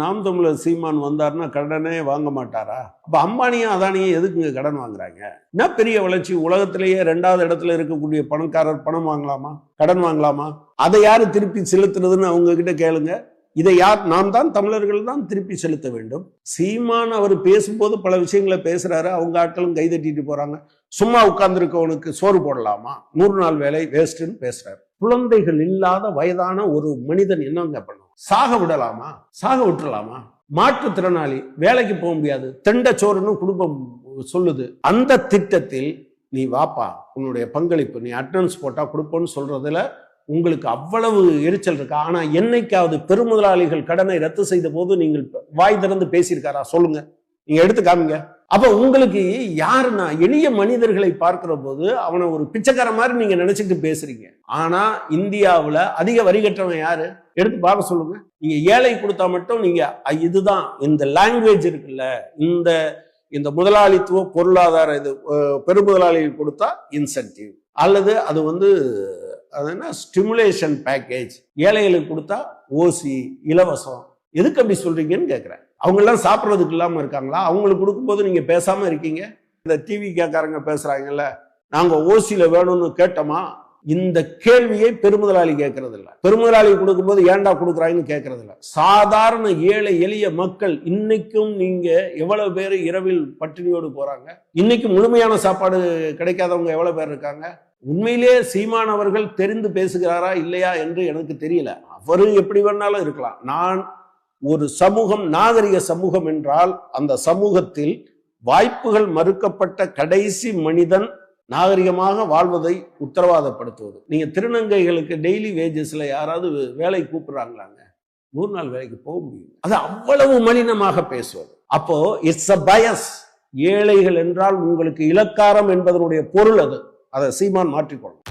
நாம் தமிழர் சீமான் வந்தாருன்னா கடனே வாங்க மாட்டாரா? அப்ப அம்பானியும் அதானியும் எதுக்குங்க கடன் வாங்குறாங்க? என்ன பெரிய வளர்ச்சி? உலகத்திலேயே 2வது இடத்துல இருக்கக்கூடிய பணக்காரர் பணம் வாங்கலாமா, கடன் வாங்கலாமா? அதை யாரு திருப்பி செலுத்துறதுன்னு அவங்க கிட்ட கேளுங்க. இதை யார்? நாம் தான் தமிழர்கள் தான் திருப்பி செலுத்த வேண்டும். சீமான் அவர் பேசும்போது பல விஷயங்களை பேசுறாரு, அவங்க ஆட்களும் கைதட்டிட்டு போறாங்க. சும்மா உட்கார்ந்துருக்கவனுக்கு சோறு போடலாமா, 100 நாள் வேலை வேஸ்ட்னு பேசுறாரு. குழந்தைகள் இல்லாத வயதான ஒரு மனிதன் என்னங்க பண்ணும்? சாக விடலாமா? சாக விட்டுலாமா? மாற்றுத்திறனாளி வேலைக்கு போக முடியாது, தெண்ட சோறுன்னு குடும்பம் சொல்லுது. அந்த திட்டத்தில் நீ வாப்பா, உன்னுடைய பங்களிப்பு நீ அட்டெண்டன்ஸ் போட்டா கொடுப்போன்னு சொல்றதுல உங்களுக்கு அவ்வளவு எரிச்சல் இருக்கா? ஆனா என்னைக்காவது பெருமுதலாளிகள் கடனை ரத்து செய்த போது நீங்கள் வாய் திறந்து பேசியிருக்காரா? சொல்லுங்க, நீங்க எடுத்து காமிங்க. அப்ப உங்களுக்கு யாருன்னா, எளிய மனிதர்களை பார்க்கிற போது அவனை ஒரு பிச்சைக்கார மாதிரி நீங்க நினைச்சிட்டு பேசுறீங்க. ஆனா இந்தியாவுல அதிக வரி கட்டுறவன் யாரு? எடுத்து பார்க்க சொல்லுங்க. நீங்க ஏழை கொடுத்தா மட்டும் நீங்க இதுதான் இந்த லாங்குவேஜ் இருக்குல்ல, இந்த முதலாளித்துவ பொருளாதார இது பெருமுதலாளிகள் கொடுத்தா இன்சென்டிவ், அல்லது அது அது என்ன ஸ்டிமுலேஷன் பேக்கேஜ், ஏழைகளுக்கு கொடுத்தா ஓசி இலவசம். எதுக்கு அப்படி சொல்றீங்கன்னு கேட்கிறேன். அவங்க எல்லாம் சாப்பிட்றதுக்கு இல்லாம இருக்காங்களா? அவங்களுக்கு கொடுக்கும்போது நீங்க பேசாம இருக்கீங்க. இந்த டிவி கேட்காரங்க பேசுறாங்கல்ல, நாங்க ஓசியில வேணும்னு கேட்டோமா? இந்த கேள்வியை பெருமுதலாளி கேட்கறது இல்ல. பெருமுதலாளி கொடுக்கும்போது ஏன்டா கொடுக்குறாங்கன்னு கேட்கறது இல்ல. சாதாரண ஏழை எளிய மக்கள், இன்னைக்கும் நீங்க எவ்வளவு பேர் இரவில் பட்டினியோடு போறாங்க? இன்னைக்கு முழுமையான சாப்பாடு கிடைக்காதவங்க எவ்வளவு பேர் இருக்காங்க? உண்மையிலே சீமான் அவர்கள் தெரிந்து பேசுகிறாரா இல்லையா என்று எனக்கு தெரியல. அவரு எப்படி வேணாலும் இருக்கலாம். நான் ஒரு சமூகம், நாகரிக சமூகம் என்றால் அந்த சமூகத்தில் வாய்ப்புகள் மறுக்கப்பட்ட கடைசி மனிதன் நாகரிகமாக வாழ்வதை உத்தரவாதப்படுத்துவது. நீங்க திருநங்கைகளுக்கு டெய்லி வேஜஸ்ல யாராவது வேலை கூப்பிடுறாங்களாங்க? 100 நாள் வேலைக்கு போக முடியும். அது அவ்வளவு மலினமாக பேசுவது. அப்போ இட்ஸ் அ பயஸ். ஏழைகள் என்றால் உங்களுக்கு இலக்காரம் என்பதனுடைய பொருள் அது. அதை சீமான் மாற்றிக்கொள்ளும்.